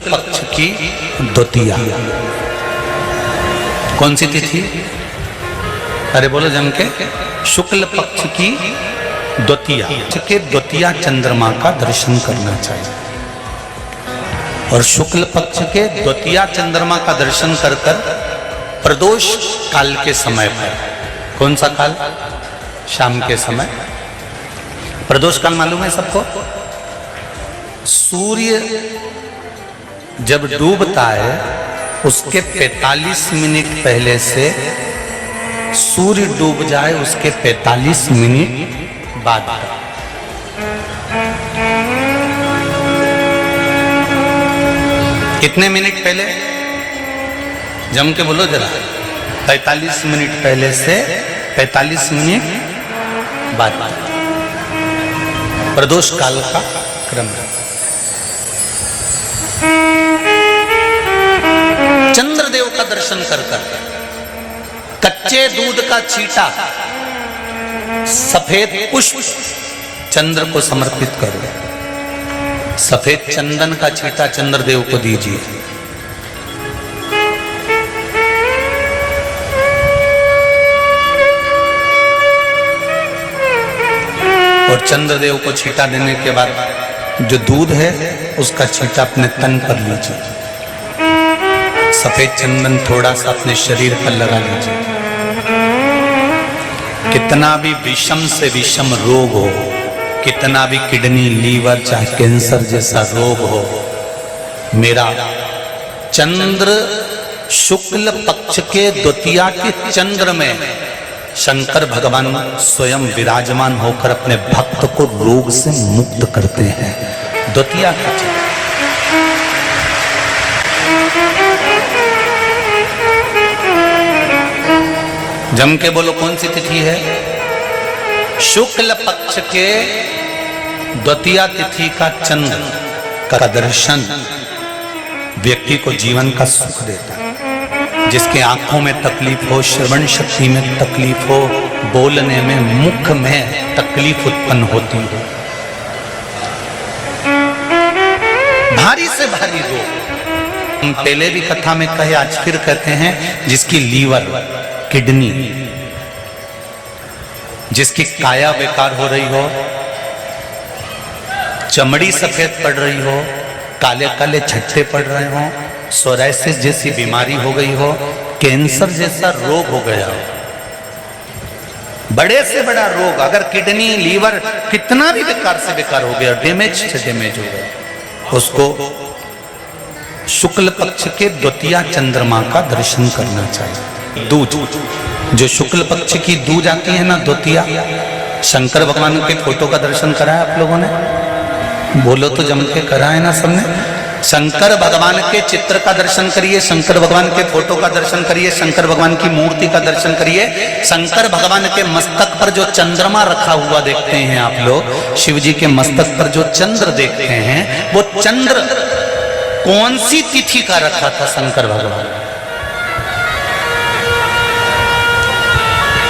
पक्ष की द्वितीया। कौन सी तिथि? अरे बोलो जम के। शुक्ल पक्ष की द्वितीया के द्वितीया चंद्रमा का दर्शन करना चाहिए। और शुक्ल पक्ष के द्वितीया चंद्रमा का दर्शन कर कर प्रदोष काल के समय पर, कौन सा काल? शाम के समय। प्रदोष काल मालूम है सबको? सूर्य जब डूबता है उसके 45 मिनट पहले से सूर्य डूब जाए उसके 45 मिनट बाद। कितने मिनट पहले? जम के बोलो जरा। 45 मिनट पहले से 45 मिनट बाद प्रदोष काल का क्रम है। चंद्रदेव का दर्शन कर कर कच्चे दूध का छींटा, सफेद पुष्प चंद्र को समर्पित करो। सफेद चंदन का छींटा चंद्रदेव को दीजिए। और चंद्रदेव को छींटा देने के बाद जो दूध है उसका छींटा अपने तन पर लीजिए। सफेद चंदन थोड़ा सा अपने शरीर पर लगा लीजिए। कितना भी विषम से विषम रोग हो, कितना भी किडनी, लीवर, चाहे कैंसर जैसा रोग हो, मेरा चंद्र शुक्ल पक्ष के द्वितीया के चंद्र में शंकर भगवान स्वयं विराजमान होकर अपने भक्त को रोग से मुक्त करते हैं। द्वितीया का चंद्र। जम के बोलो कौन सी तिथि है? शुक्ल पक्ष के द्वितीया तिथि का चंद्र का दर्शन व्यक्ति को जीवन का सुख देता है। जिसके आंखों में तकलीफ हो, श्रवण शक्ति में तकलीफ हो, बोलने में, मुख में तकलीफ उत्पन्न होती हो, भारी से भारी रोग, हम पहले भी कथा में कहे, आज फिर कहते हैं, जिसकी लीवर, किडनी, जिसकी काया बेकार हो रही हो, चमड़ी सफेद पड़ रही हो, काले काले छट्टे पड़ रहे हो, सोराइसिस जैसी बीमारी हो गई हो, कैंसर जैसा रोग हो गया हो, बड़े से बड़ा रोग, अगर किडनी, लीवर कितना भी बेकार से बेकार हो गया, डैमेज से डैमेज हो गया, उसको शुक्ल पक्ष के द्वितीया चंद्रमा का दर्शन करना चाहिए। दूज, जो शुक्ल पक्ष की दूज आती है ना, द्वितीया, शंकर भगवान के फोटो का दर्शन करा है आप लोगों ने? बोलो तो जम के करा है ना सबने? शंकर भगवान के चित्र का दर्शन करिए, शंकर भगवान के फोटो का दर्शन करिए, शंकर भगवान की मूर्ति का दर्शन करिए। शंकर भगवान के मस्तक पर जो चंद्रमा रखा हुआ देखते हैं आप लोग, शिव जी के मस्तक पर जो चंद्र देखते हैं, वो चंद्र कौन सी तिथि का रखा था शंकर भगवान?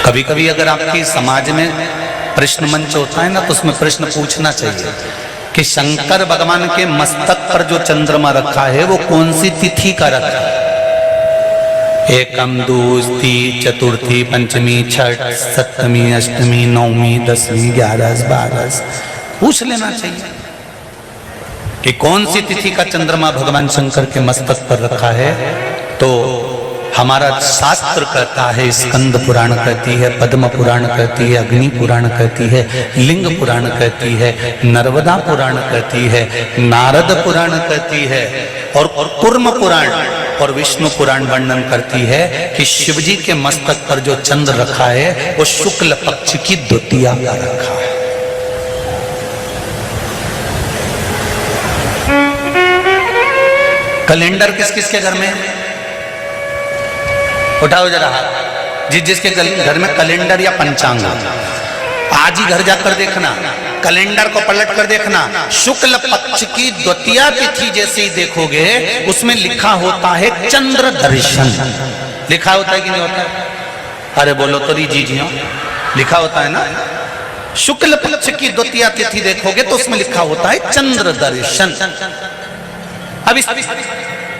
कभी कभी अगर आपकी समाज में प्रश्न मंच होता है ना, तो उसमें प्रश्न पूछना चाहिए कि शंकर भगवान के मस्तक पर जो चंद्रमा रखा है वो कौन सी तिथि का रखा है? एकम, दूसरी, चतुर्थी, पंचमी, छठ, सप्तमी, अष्टमी, नवमी, 10वीं, 11, 12 पूछ लेना चाहिए कि कौन सी तिथि का चंद्रमा भगवान शंकर के मस्तक पर रखा है। तो हमारा शास्त्र कहता है, स्कंद पुराण कहती है, पद्म पुराण कहती है, अग्नि पुराण कहती है, लिंग पुराण कहती है, नर्मदा पुराण कहती है, नारद पुराण कहती है, और कूर्म पुराण और विष्णु पुराण वर्णन करती है कि शिव जी के मस्तक पर जो चंद्र रखा है वो शुक्ल पक्ष की द्वितीया का रखा है। कैलेंडर किस किस के घर में? उठाओ जरा हाथ। जिसके घर में कैलेंडर या पंचांग, आज ही घर जाकर देखना, कैलेंडर को पलट कर देखना, शुक्ल पक्ष की द्वितीया तिथि जैसे ही देखोगे उसमें लिखा होता है चंद्र दर्शन। लिखा होता है कि नहीं होता है? अरे बोलो तो जी हाँ, लिखा होता है ना। शुक्ल पक्ष की द्वितीया तिथि देखोगे तो उसमें लिखा होता है चंद्र दर्शन। अब इस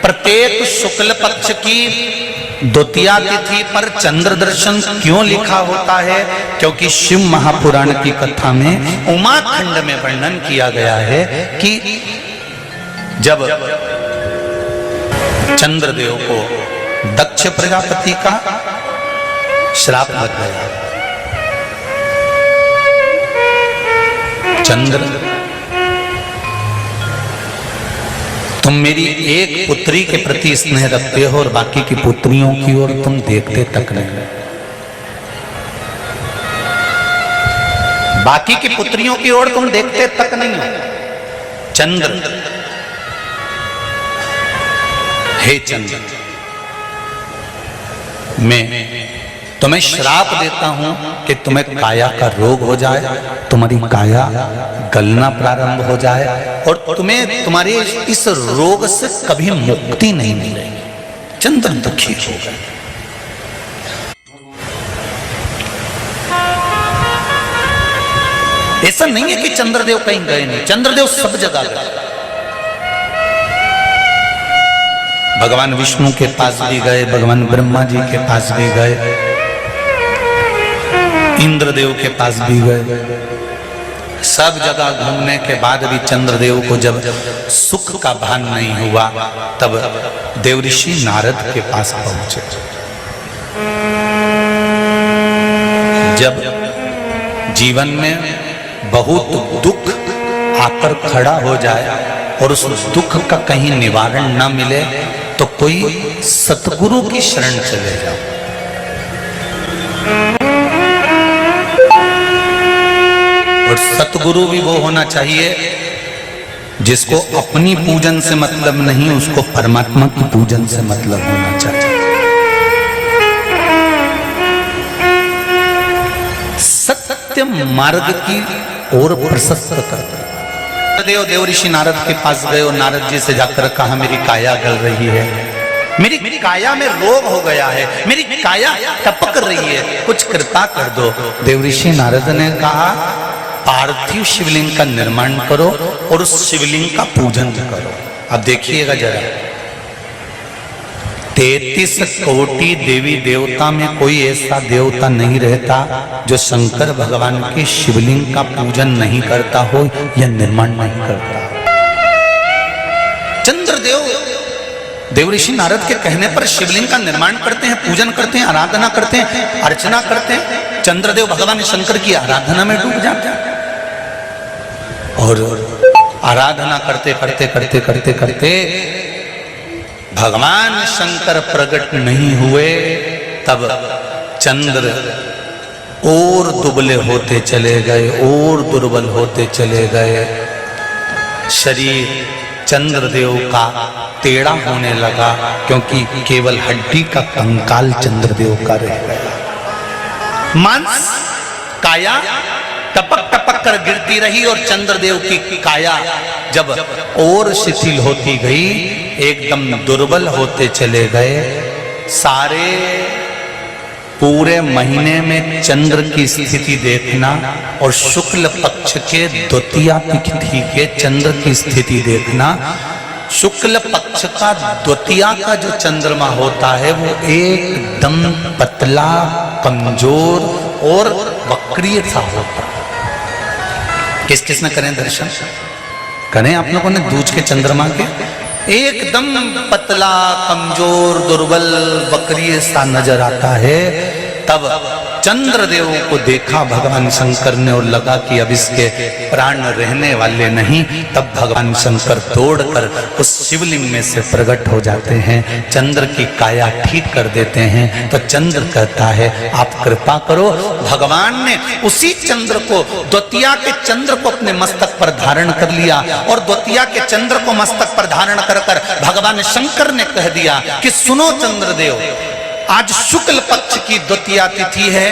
प्रत्येक शुक्ल पक्ष की द्वितीया तिथि पर चंद्र दर्शन क्यों लिखा होता है? क्योंकि शिव महापुराण की कथा में उमा खंड में वर्णन किया गया है कि जब चंद्रदेव को दक्ष प्रजापति का श्राप लग गया, चंद्र तुम मेरी एक पुत्री के प्रति स्नेह रखते हो और बाकी की पुत्रियों की ओर तुम देखते तक नहीं, बाकी की पुत्रियों की ओर तुम देखते तक नहीं। चंद्र, हे चंद्र, मैं तुम्हें श्राप देता हूं कि तुम्हें काया का रोग हो जाए, तुम्हारी काया गलना प्रारंभ हो जाए और तुम्हें तुम्हारे इस रोग से कभी मुक्ति नहीं मिलेगी। चंद्र दुखी हो गए। ऐसा नहीं है कि चंद्रदेव कहीं गए नहीं, चंद्रदेव सब जगह गए। भगवान विष्णु के पास भी गए, भगवान ब्रह्मा जी के पास भी गए, इंद्रदेव के पास भी गए। सब जगह घूमने के बाद भी चंद्रदेव को जब सुख का भान नहीं हुआ, तब देवऋषि नारद के पास पहुंचे। जब जीवन में बहुत दुख आकर खड़ा हो जाए और उस दुख का कहीं निवारण न मिले तो कोई सतगुरु की शरण चले जाओ। और सतगुरु भी वो होना चाहिए जिसको अपनी पूजन से मतलब नहीं, उसको परमात्मा की पूजन से मतलब होना चाहिए। सत्य मार्ग की ओर प्रशस्त करता। देवऋषि नारद के पास गए और नारद जी से जाकर कहा, मेरी काया गल रही है, मेरी काया में रोग हो गया है, मेरी काया टपक रही है, कुछ कृपा कर दो। देवऋषि नारद ने कहा, पार्थिव शिवलिंग का निर्माण करो और उस शिवलिंग का पूजन करो। अब देखिएगा जरा, 33 कोटि देवी देवता में कोई ऐसा देवता नहीं रहता जो शंकर भगवान के शिवलिंग का पूजन नहीं करता हो या निर्माण नहीं करता। चंद्रदेव देवऋषि नारद के कहने पर शिवलिंग का निर्माण करते हैं, पूजन करते हैं, आराधना करते हैं, अर्चना करते हैं। चंद्रदेव भगवान शंकर की आराधना में डूब जाते हैं और आराधना करते करते करते करते करते भगवान शंकर प्रकट नहीं हुए, तब चंद्र और दुबले होते चले गए, और दुर्बल होते चले गए। शरीर चंद्रदेव का टेढ़ा होने लगा क्योंकि केवल हड्डी का कंकाल चंद्रदेव का रह गया। मांस काया टपक टपक कर गिरती रही और चंद्रदेव की काया जब और शिथिल होती गई, एकदम दुर्बल होते चले गए। सारे पूरे महीने में चंद्र की स्थिति देखना और शुक्ल पक्ष के द्वितीया तिथि के चंद्र की स्थिति देखना। शुक्ल पक्ष का द्वितीया का जो चंद्रमा होता है वो एकदम पतला, कमजोर और वक्रीय सा होता है। किस किस ने करें दर्शन? करें आप लोगों ने दूज के चंद्रमा के? एकदम पतला, कमजोर, दुर्बल, वक्रीय सा नजर आता है। तब चंद्रदेव को देखा भगवान शंकर ने और लगा कि अब इसके प्राण रहने वाले नहीं। तब भगवान शंकर दौड़कर उस शिवलिंग में से प्रकट हो जाते हैं, चंद्र की काया ठीक कर देते हैं। तो चंद्र कहता है, आप कृपा करो। भगवान ने उसी चंद्र को, द्वितीया के चंद्र को अपने मस्तक पर धारण कर लिया और द्वितीया के चंद्र को मस्तक पर धारण कर कर भगवान शंकर ने कह दिया कि सुनो चंद्रदेव, आज शुक्ल पक्ष की द्वितीया तिथि है,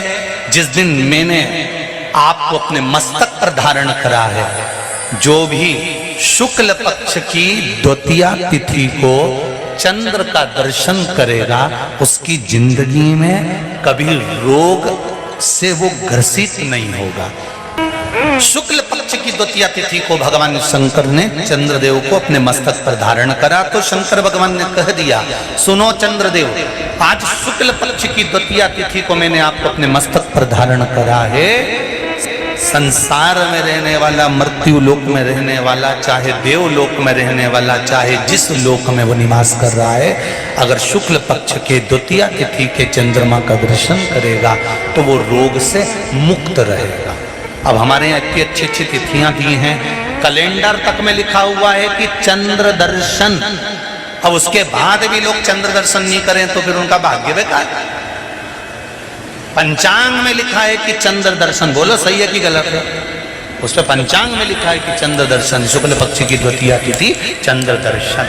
जिस दिन मैंने आपको अपने मस्तक पर धारण करा है। जो भी शुक्ल पक्ष की द्वितीया तिथि को चंद्र का दर्शन करेगा, उसकी जिंदगी में कभी रोग से वो ग्रसित नहीं होगा। शुक्ल पक्ष की द्वितीया तिथि को भगवान शंकर ने चंद्रदेव को अपने मस्तक पर धारण करा। तो शंकर भगवान ने कह दिया, सुनो चंद्रदेव, आज शुक्ल पक्ष की द्वितीया तिथि को मैंने आपको अपने मस्तक पर धारण करा है। संसार में रहने वाला, मृत्यु लोक में रहने वाला, चाहे देवलोक में रहने वाला, चाहे जिस लोक में वो निवास कर रहा है, अगर शुक्ल पक्ष के द्वितीया तिथि के चंद्रमा का दर्शन करेगा तो वो रोग से मुक्त रहेगा। अब हमारे यहाँ इतनी अच्छी अच्छी तिथियां दी हैं, कैलेंडर तक में लिखा हुआ है कि चंद्र दर्शन। अब उसके बाद भी लोग चंद्र दर्शन नहीं करें तो फिर उनका भाग्य बेकार। पंचांग में लिखा है कि चंद्र दर्शन, बोलो सही है कि गलत है? उस पर पंचांग में लिखा है कि चंद्र दर्शन, शुक्ल पक्ष की द्वितीया तिथि चंद्र दर्शन।